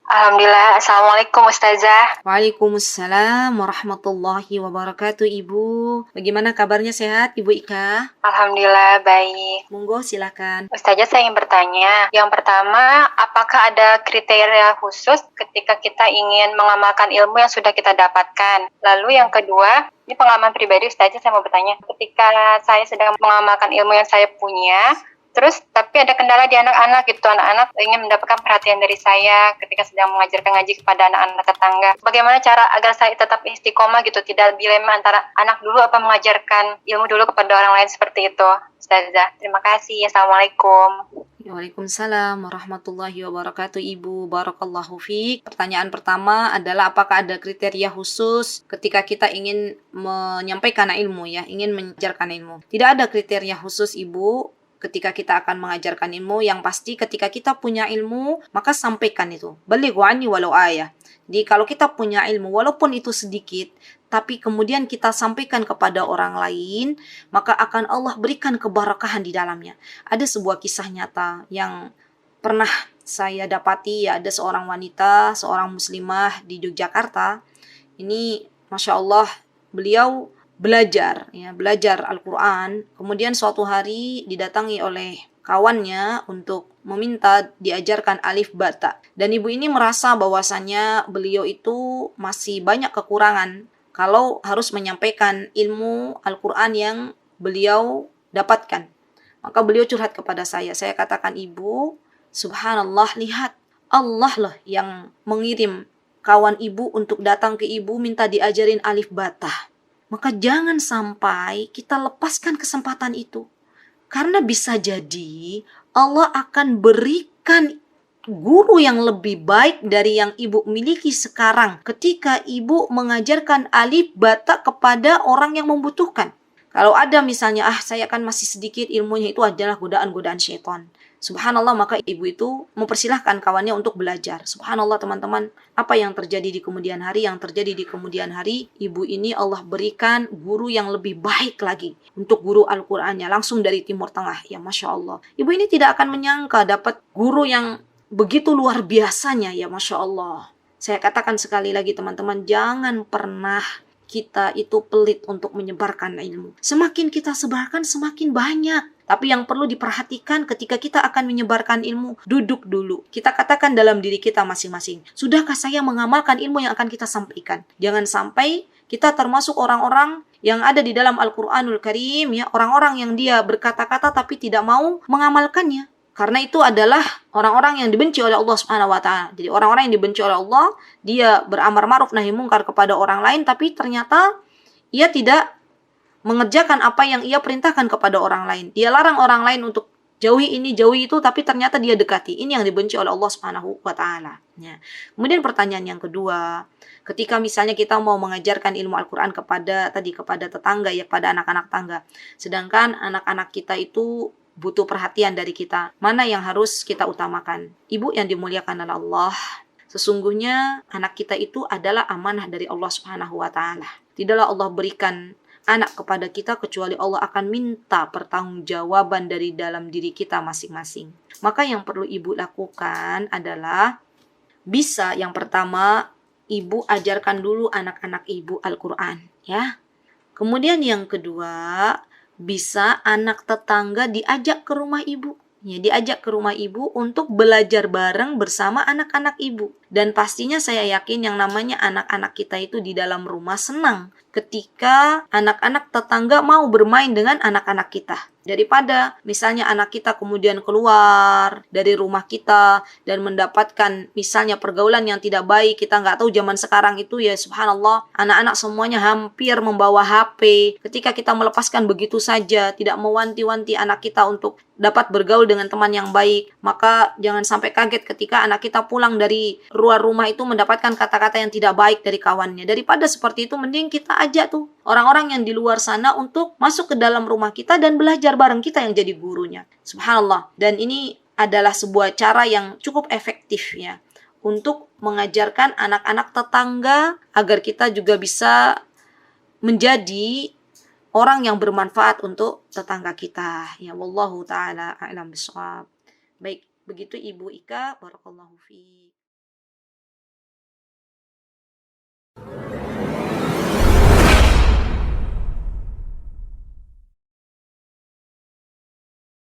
Alhamdulillah. Assalamualaikum Ustazah. Waalaikumsalam warahmatullahi wabarakatuh, Ibu. Bagaimana kabarnya, sehat, Ibu Ika? Alhamdulillah baik. Monggo, silakan. Ustazah, saya ingin bertanya. Yang pertama, apakah ada kriteria khusus ketika kita ingin mengamalkan ilmu yang sudah kita dapatkan? Lalu yang kedua, ini pengalaman pribadi Ustazah, saya mau bertanya. Ketika saya sedang mengamalkan ilmu yang saya punya, terus tapi ada kendala di anak-anak gitu. Anak-anak ingin mendapatkan perhatian dari saya ketika sedang mengajarkan ngaji kepada anak-anak tetangga. Bagaimana cara agar saya tetap istiqomah gitu, tidak dilema antara anak dulu apa mengajarkan ilmu dulu kepada orang lain, seperti itu, Ustazah. Terima kasih. Assalamualaikum. Waalaikumsalam warahmatullahi wabarakatuh, Ibu. Barakallahu fiik. Pertanyaan pertama adalah apakah ada kriteria khusus ketika kita ingin menyampaikan ilmu, ya, ingin mengajarkan ilmu. Tidak ada kriteria khusus, Ibu. Ketika kita akan mengajarkan ilmu, yang pasti ketika kita punya ilmu, maka sampaikan itu. Balighu anni walau ayah. Jadi kalau kita punya ilmu, walaupun itu sedikit, tapi kemudian kita sampaikan kepada orang lain, maka akan Allah berikan keberkahan di dalamnya. Ada sebuah kisah nyata yang pernah saya dapati, ya, ada seorang wanita, seorang muslimah di Yogyakarta. Ini Masya Allah, beliau belajar Al-Quran. Kemudian suatu hari didatangi oleh kawannya untuk meminta diajarkan alif bata. Dan ibu ini merasa bahwasannya beliau itu masih banyak kekurangan kalau harus menyampaikan ilmu Al-Quran yang beliau dapatkan. Maka beliau curhat kepada saya. Saya katakan, Ibu, subhanallah, lihat, Allah lah yang mengirim kawan ibu untuk datang ke ibu minta diajarin alif bata. Maka jangan sampai kita lepaskan kesempatan itu. Karena bisa jadi Allah akan berikan guru yang lebih baik dari yang ibu miliki sekarang ketika ibu mengajarkan alif bata kepada orang yang membutuhkan. Kalau ada misalnya, saya kan masih sedikit ilmunya, itu adalah godaan-godaan syaitan. Subhanallah, maka ibu itu mempersilahkan kawannya untuk belajar. Subhanallah, teman-teman, apa yang terjadi di kemudian hari? Yang terjadi di kemudian hari, ibu ini Allah berikan guru yang lebih baik lagi untuk guru Al-Qur'annya, langsung dari Timur Tengah. Ya, Masya Allah. Ibu ini tidak akan menyangka dapat guru yang begitu luar biasanya, ya Masya Allah. Saya katakan sekali lagi, teman-teman, jangan pernah kita itu pelit untuk menyebarkan ilmu. Semakin kita sebarkan, semakin banyak. Tapi yang perlu diperhatikan ketika kita akan menyebarkan ilmu, duduk dulu. Kita katakan dalam diri kita masing-masing, sudahkah saya mengamalkan ilmu yang akan kita sampaikan? Jangan sampai kita termasuk orang-orang yang ada di dalam Al-Quranul Karim, ya, orang-orang yang dia berkata-kata tapi tidak mau mengamalkannya. Karena itu adalah orang-orang yang dibenci oleh Allah Subhanahu wa taala. Jadi orang-orang yang dibenci oleh Allah, dia beramar ma'ruf nahi mungkar kepada orang lain, tapi ternyata ia tidak mengerjakan apa yang ia perintahkan kepada orang lain. Dia larang orang lain untuk jauhi ini, jauhi itu, tapi ternyata dia dekati. Ini yang dibenci oleh Allah Subhanahu wa taala. Ya. Kemudian pertanyaan yang kedua, ketika misalnya kita mau mengajarkan ilmu Al-Qur'an kepada tetangga, ya, pada anak-anak tangga. Sedangkan anak-anak kita itu butuh perhatian dari kita. Mana yang harus kita utamakan? Ibu yang dimuliakan oleh Allah, sesungguhnya anak kita itu adalah amanah dari Allah Subhanahu wa taala. Tidaklah Allah berikan anak kepada kita kecuali Allah akan minta pertanggungjawaban dari dalam diri kita masing-masing. Maka yang perlu ibu lakukan adalah, bisa yang pertama, ibu ajarkan dulu anak-anak ibu Al-Quran, ya. Kemudian yang kedua, bisa anak tetangga diajak ke rumah ibu. Ya, diajak ke rumah ibu untuk belajar bareng bersama anak-anak ibu. Dan pastinya saya yakin yang namanya anak-anak kita itu di dalam rumah senang ketika anak-anak tetangga mau bermain dengan anak-anak kita. Daripada misalnya anak kita kemudian keluar dari rumah kita dan mendapatkan misalnya pergaulan yang tidak baik. Kita nggak tahu zaman sekarang itu, ya subhanallah, anak-anak semuanya hampir membawa HP. Ketika kita melepaskan begitu saja, tidak mewanti-wanti anak kita untuk dapat bergaul dengan teman yang baik, maka jangan sampai kaget ketika anak kita pulang dari luar rumah itu mendapatkan kata-kata yang tidak baik dari kawannya. Daripada seperti itu, mending kita ajak tuh orang-orang yang di luar sana untuk masuk ke dalam rumah kita dan belajar bareng, kita yang jadi gurunya. Subhanallah. Dan ini adalah sebuah cara yang cukup efektif, ya, untuk mengajarkan anak-anak tetangga agar kita juga bisa menjadi orang yang bermanfaat untuk tetangga kita. Ya, wallahu ta'ala a'lam bishawab. Baik, begitu Ibu Ika. Barakallahu fiik.